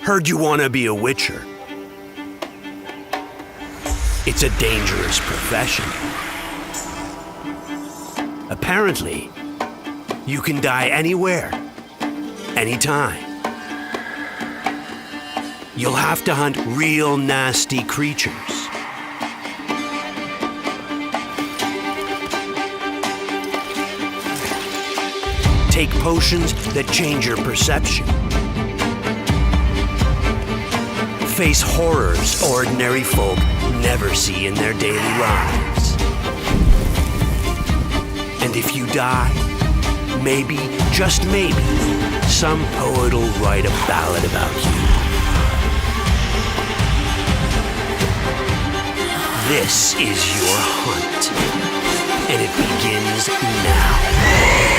Heard you want to be a witcher. It's a dangerous profession. Apparently, you can die anywhere, anytime. You'll have to hunt real nasty creatures. Take potions that change your perception. Face horrors ordinary folk never see in their daily lives. And if you die, maybe, just maybe, some poet will write a ballad about you. This is your hunt, and it begins now.